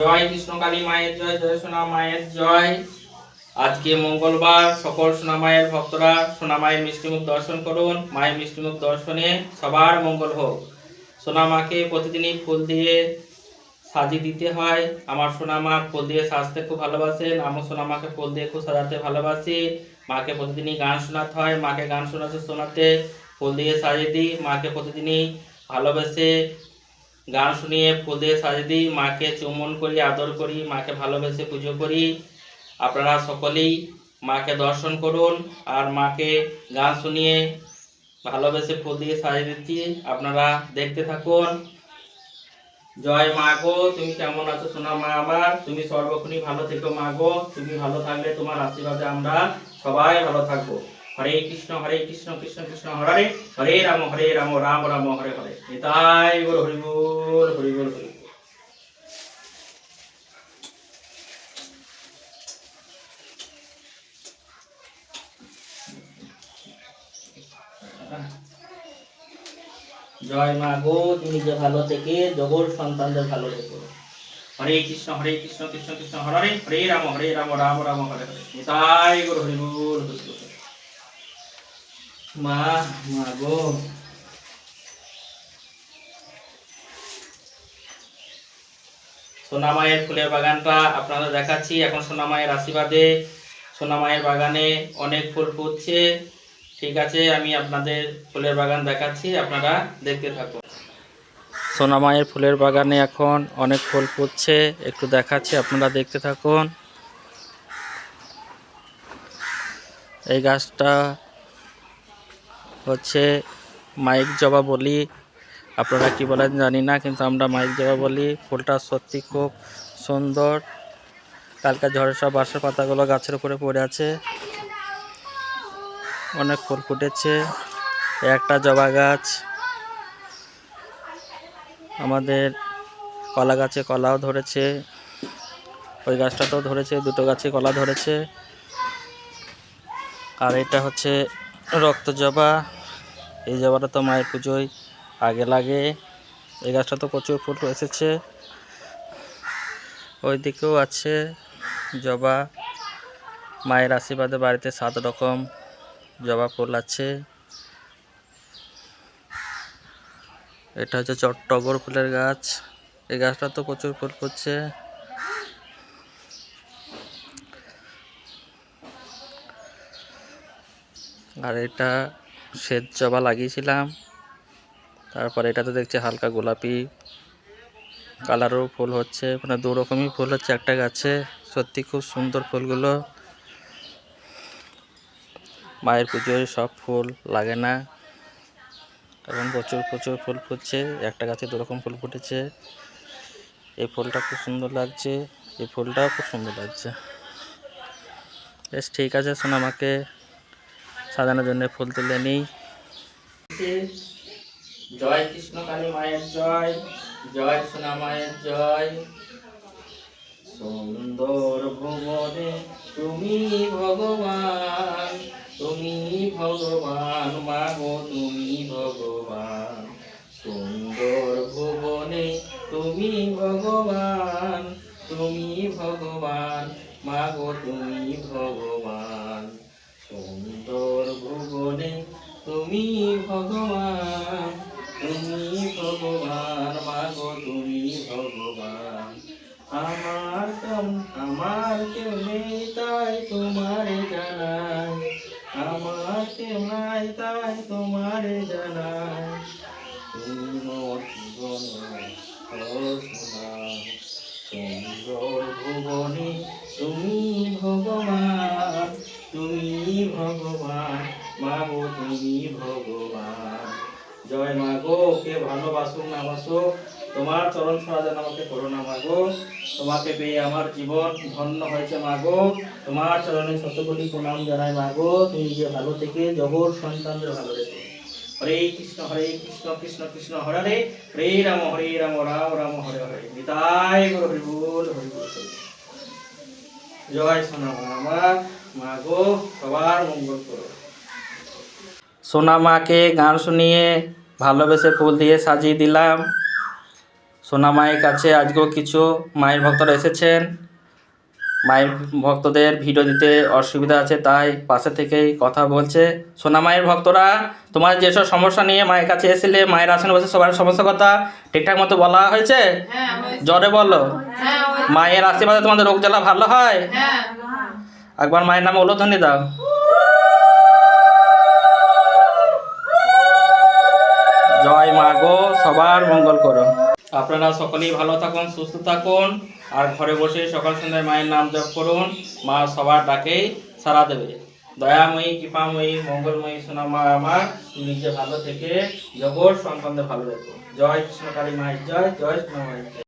জয় কৃষ্ণকালী মায়ের জয়, জয় সোনা মায়ের জয়। আজকে মঙ্গলবার, সকল সোনা মায়ের ভক্তরা সোনা মায়ের মিষ্টিমুখ দর্শন করুন। মায়ের মিষ্টিমুখ দর্শনে সবার মঙ্গল হোক। সোনা মাকে প্রতিদিনই ফুল দিয়ে সাজিয়ে দিতে হয়। আমার সোনা মা ফুল দিয়ে সাজতে খুব ভালোবাসেন। আমার সোনা মাকে ফুল দিয়ে খুব সাজাতে ভালোবাসি। মাকে প্রতিদিনই গান শোনাতে হয়। মাকে গান শোনাতে শোনাতে ফুল দিয়ে সাজিয়ে দিই। মাকে প্রতিদিনই ভালোবেসে গান শুনিয়ে ফুল দিয়ে সাজিয়ে দিই। মাকে চুম্বন করি, আদর করি, মাকে ভালোবেসে পুজো করি। আপনারা সকলেই মাকে দর্শন করুন আর মাকে গান শুনিয়ে ভালোবেসে ফুল দিয়ে সাজিয়ে দিচ্ছি, আপনারা দেখতে থাকুন। জয় মা গো, তুমি কেমন আছো সোনা মা আমার? তুমি সর্বক্ষণই ভালো থেকো মা গো। তুমি ভালো থাকলে তোমার আশীর্বাদে আমরা সবাই ভালো থাকবো। হরে কৃষ্ণ কৃষ্ণ কৃষ্ণ হরে হরে, হরে রাম রাম রাম হরে হরে। নিতাই গৌর হরি বল, হরি বল, হরি বল। জয় মা গো, তুমি যে ভালো থেকে জগৎ সন্তানদের ভালো রেখো। হরে কৃষ্ণ কৃষ্ণ কৃষ্ণ হরে হরে, হরে রাম রাম রাম হরে হরে। নিতাই গৌর হরি বল, হরি বল। মা মা গো, সোনামায়ের ফুলের বাগানটা আপনাদের দেখাচ্ছি। এখন সোনামায়ের আশীর্বাদে সোনামায়ের বাগানে অনেক ফুল ফুটছে। ঠিক আছে, আমি আপনাদের ফুলের বাগান দেখাচ্ছি, আপনারা দেখতে থাকুন। সোনামায়ের ফুলের বাগানে এখন অনেক ফুল ফুটছে, একটু দেখাচ্ছি, আপনারা দেখতে থাকুন। এই গাছটা হচ্ছে মাইক জবা বলি, আপনারা কি বলেন জানি না, কিন্তু আমরা মাইক জবা বলি। ফুলটা সত্যি খুব সুন্দর। কালকে ঝড়ে সব বাঁশের পাতাগুলো গাছের উপরে পড়ে আছে। অনেক ফুল ফুটেছে। একটা জবা গাছ, আমাদের কলা গাছে কলাও ধরেছে, ওই গাছটাতেও ধরেছে, দুটো গাছে কলা ধরেছে। আর এটা হচ্ছে রক্ত জবা। এই জবাটা তো মায়ের পুজোয় আগে লাগে। এই গাছটা তো প্রচুর ফুল এসেছে। ওই দিকেও আছে জবা। মায়ের আশীর্বাদে বাড়িতে 7 রকম জবা ফুল আছে। এটা হচ্ছে টগর ফুলের গাছ। এই গাছটা তো প্রচুর ফুল ফুটছে। আর এটা শ্বেত জবা লাগিয়েছিলাম। তারপর এটাতে দেখছি হালকা গোলাপি কালারও ফুল হচ্ছে, মানে 2 রকমই ফুল হচ্ছে একটা গাছে। সত্যি খুব সুন্দর ফুলগুলো। মায়ের পুজোয় সব ফুল লাগে না, এখন প্রচুর প্রচুর ফুল ফুটছে। একটা গাছে 2 রকম ফুল ফুটেছে। এই ফুলটা খুব সুন্দর লাগছে, এই ফুলটাও খুব সুন্দর লাগছে। বেশ ঠিক আছে, সোনামাকে সাজানোর জন্য ফুল তুলে নিই। জয় কৃষ্ণ কালী মায়ের জয়, জয় সোনা মায়ের জয়। সুন্দর ভুবনে তুমি ভগবান, তুমি ভগবান মাগো, তুমি ভগবান। সুন্দর ভুবনে তুমি ভগবান, তুমি ভগবান মাগো, তুমি ভগবান। সুন্দর ভুবনে তুমি ভগবান, তুমি ভগবান মাগো, তুমি ভগবান। আমার কেউ নেই তাই তোমারে জানাই, আমার কেউ নাই তাই তোমারে জানাই। তুমি মোর জীবন সুন্দর ভুবনে তুমি ভগবান, তুমি ভগবান মাগো, তুমি ভগবান। জয় মা গো, কে ভালোবাসুক না বাসুক, তোমার চরণ ছাড়া যেন আমাকে করো না মা গো। তোমাকে পেয়ে আমার জীবন ধন্য হয়েছে মা গো। তোমার চরণে শতকোটি প্রণাম জানাই মা গো। তুমি যে ভালো থেকে জগৎ সন্তানদের ভালো রেখো। হরে কৃষ্ণ কৃষ্ণ কৃষ্ণ হরে হরে, হরে রাম রাম রাম হরে হরে। নিতাই গৌর হরি বল, হরি বল। জয় সোনা মা, মা গো সবার মঙ্গল করো। সোনা মাকে গান শুনিয়ে ভালোবেসে ফুল দিয়ে সাজিয়ে দিলাম। সোনা মায়ের কাছে আজকেও কিছু মায়ের ভক্তরা এসেছেন। মায়ের ভক্তদের ভিডিও দিতে অসুবিধা আছে, তাই পাশে থেকেই কথা বলছে। সোনা মায়ের ভক্তরা, তোমার যেসব সমস্যা নিয়ে মায়ের কাছে এসেছিলে, মায়ের আসনে বসে সবার সমস্যার কথা ঠিকঠাক মতো বলা হয়েছে? জোরে বলো। মায়ের আশীর্বাদে তোমাদের রোগ জ্বালা ভালো হয়? একবার মায়ের নামে উলুধ্বনি দাও। জয় মা গো, সবার মঙ্গল করো। আপনারা সকলেই ভালো থাকুন, সুস্থ থাকুন, আর ঘরে বসে সকাল সন্ধ্যায় মায়ের নাম জপ করুন। মা সবার ডাকেই সাড়া দেবে। দয়াময়ী, কৃপাময়ী, মঙ্গলময়ী সোনা মা আমার, তুমি নিজে ভালো থেকে জগৎ সন্তানদের ভালো রেখো। জয় কৃষ্ণ কালী মায়ের জয়, জয় সোনা মায়ের জয়।